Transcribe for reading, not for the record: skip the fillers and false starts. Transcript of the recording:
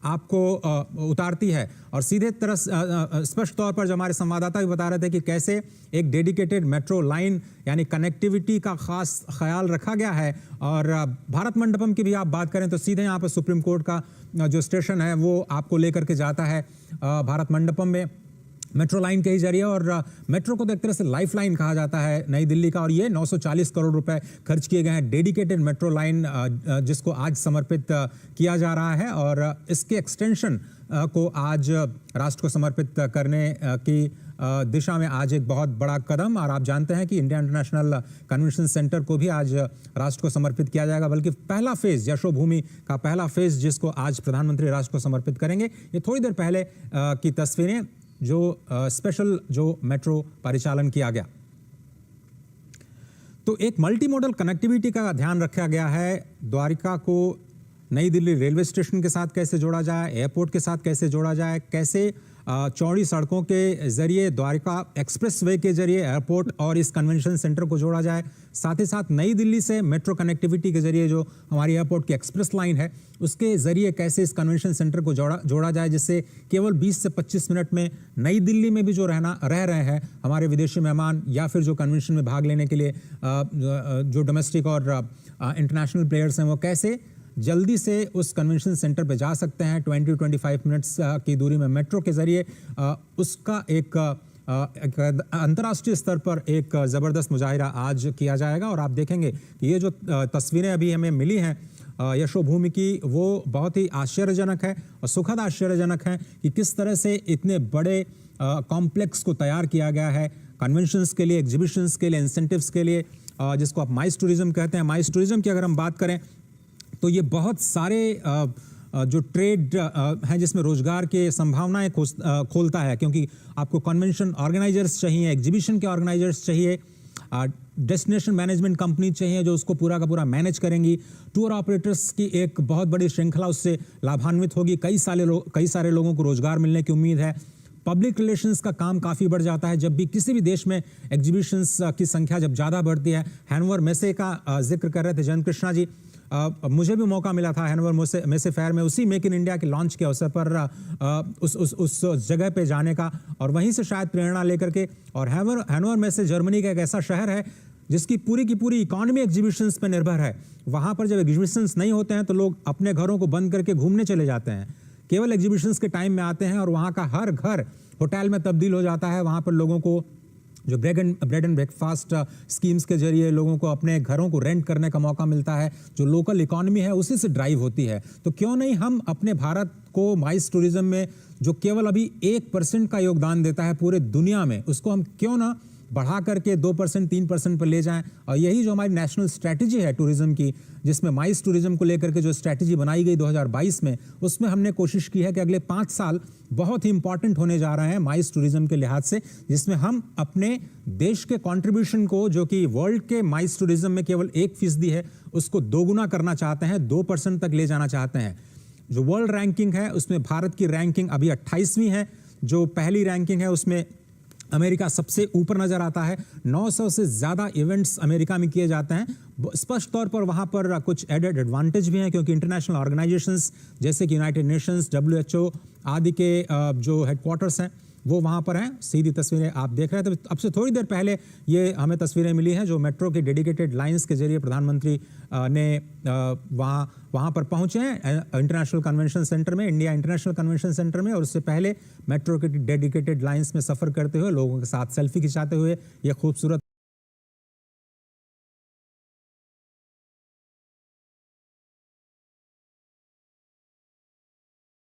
आपको उतारती है। और सीधे तरह स्पष्ट तौर पर जो हमारे संवाददाता भी बता रहे थे कि कैसे एक डेडिकेटेड मेट्रो लाइन यानी कनेक्टिविटी का खास ख्याल रखा गया है। और भारत मंडपम की भी आप बात करें तो सीधे यहाँ पर सुप्रीम कोर्ट का जो स्टेशन है वो आपको लेकर के जाता है भारत मंडपम में मेट्रो लाइन के ही जरिए। और मेट्रो को तो एक तरह से लाइफ लाइन कहा जाता है नई दिल्ली का। और ये 940 करोड़ रुपए खर्च किए गए हैं डेडिकेटेड मेट्रो लाइन जिसको आज समर्पित किया जा रहा है। और इसके एक्सटेंशन को आज राष्ट्र को समर्पित करने की दिशा में आज एक बहुत बड़ा कदम। और आप जानते हैं कि इंडिया इंटरनेशनल कन्वेंशन सेंटर को भी आज राष्ट्र को समर्पित किया जाएगा, बल्कि पहला फेज यशोभूमि का पहला फेज जिसको आज प्रधानमंत्री राष्ट्र को समर्पित करेंगे। ये थोड़ी देर पहले की तस्वीरें जो स्पेशल जो मेट्रो परिचालन किया गया। तो एक मल्टी मॉडल कनेक्टिविटी का ध्यान रखा गया है। द्वारका को नई दिल्ली रेलवे स्टेशन के साथ कैसे जोड़ा जाए, एयरपोर्ट के साथ कैसे जोड़ा जाए, कैसे चौड़ी सड़कों के जरिए द्वारका एक्सप्रेसवे के जरिए एयरपोर्ट और इस कन्वेंशन सेंटर को जोड़ा जाए। साथ ही साथ नई दिल्ली से मेट्रो कनेक्टिविटी के जरिए जो हमारी एयरपोर्ट की एक्सप्रेस लाइन है उसके जरिए कैसे इस कन्वेंशन सेंटर को जोड़ा जाए, जिससे केवल 20 से 25 मिनट में नई दिल्ली में भी जो रह रहे हैं हमारे विदेशी मेहमान या फिर जो कन्वेंशन में भाग लेने के लिए जो डोमेस्टिक और इंटरनेशनल प्लेयर्स हैं वो कैसे जल्दी से उस कन्वेंशन सेंटर पे जा सकते हैं। 20-25 मिनट्स की दूरी में मेट्रो के जरिए उसका एक अंतर्राष्ट्रीय स्तर पर एक ज़बरदस्त मुजाहिरा आज किया जाएगा। और आप देखेंगे कि ये जो तस्वीरें अभी हमें मिली हैं यशोभूमि की वो बहुत ही आश्चर्यजनक है और सुखद आश्चर्यजनक है कि किस तरह से इतने बड़े कॉम्प्लेक्स को तैयार किया गया है कन्वेंशंस के लिए, एग्जीबिशंस के लिए, इंसेंटिव्स के लिए, जिसको आप माइस टूरिज्म कहते हैं। माइस टूरिज्म की अगर हम बात करें तो ये बहुत सारे जो ट्रेड हैं जिसमें रोजगार के संभावनाएं खोलता है, क्योंकि आपको कन्वेंशन ऑर्गेनाइजर्स चाहिए, एग्जीबिशन के ऑर्गेनाइजर्स चाहिए, डेस्टिनेशन मैनेजमेंट कंपनी चाहिए जो उसको पूरा का पूरा मैनेज करेंगी, टूर ऑपरेटर्स की एक बहुत बड़ी श्रृंखला उससे लाभान्वित होगी, कई सारे लोगों को रोजगार मिलने की उम्मीद है। पब्लिक रिलेशंस का काम काफ़ी बढ़ जाता है जब भी किसी भी देश में एग्जीबिशंस की संख्या जब ज़्यादा बढ़ती है। हैनोवर मेसे का जिक्र कर रहे थे जयंत कृष्णा जी, मुझे भी मौका मिला था हैनोवर मेसे फेयर में उसी मेक इन इंडिया के लॉन्च के अवसर पर उस जगह पे जाने का, और वहीं से शायद प्रेरणा लेकर के। और हैनोवर मेसे जर्मनी का एक ऐसा शहर है जिसकी पूरी की पूरी इकोनॉमी एग्जीबिशंस पर निर्भर है। वहाँ पर जब एग्जीबिशंस नहीं होते हैं तो लोग अपने घरों को बंद करके घूमने चले जाते हैं, केवल एग्जीबिशंस के टाइम में आते हैं और वहाँ का हर घर होटल में तब्दील हो जाता है। वहाँ पर लोगों को जो ब्रेड एंड ब्रेकफास्ट स्कीम्स के जरिए लोगों को अपने घरों को रेंट करने का मौका मिलता है, जो लोकल इकोनॉमी है उसी से ड्राइव होती है। तो क्यों नहीं हम अपने भारत को माइस टूरिज्म में जो केवल अभी 1% का योगदान देता है पूरे दुनिया में, उसको हम क्यों ना बढ़ा करके 2%, 3% पर ले जाएं। और यही जो हमारी नेशनल स्ट्रैटेजी है टूरिज्म की, जिसमें माइस टूरिज्म को लेकर के जो स्ट्रैटेजी बनाई गई 2022 में, उसमें हमने कोशिश की है कि अगले 5 साल बहुत ही इंपॉर्टेंट होने जा रहे हैं माइस टूरिज्म के लिहाज से, जिसमें हम अपने देश के कंट्रीब्यूशन को, जो कि वर्ल्ड के माइस टूरिज्म में केवल 1% है, उसको दोगुना करना चाहते हैं, 2% तक ले जाना चाहते हैं। जो वर्ल्ड रैंकिंग है उसमें भारत की रैंकिंग अभी 28वीं है। जो पहली रैंकिंग है उसमें अमेरिका सबसे ऊपर नजर आता है। 900 से ज्यादा इवेंट्स अमेरिका में किए जाते हैं। स्पष्ट तौर पर वहां पर कुछ एडेड एडवांटेज भी हैं, क्योंकि इंटरनेशनल ऑर्गेनाइजेशंस जैसे कि यूनाइटेड नेशंस, WHO आदि के जो हेडक्वार्टर्स हैं वो वहाँ पर हैं। सीधी तस्वीरें आप देख रहे थे। अब से थोड़ी देर पहले ये हमें तस्वीरें मिली हैं जो मेट्रो के डेडिकेटेड लाइंस के जरिए प्रधानमंत्री ने वहाँ पर पहुँचे हैं इंटरनेशनल कन्वेंशन सेंटर में, इंडिया इंटरनेशनल कन्वेंशन सेंटर में। और उससे पहले मेट्रो के डेडिकेटेड लाइंस में सफ़र करते हुए लोगों के साथ सेल्फी खिंचाते हुए ये खूबसूरत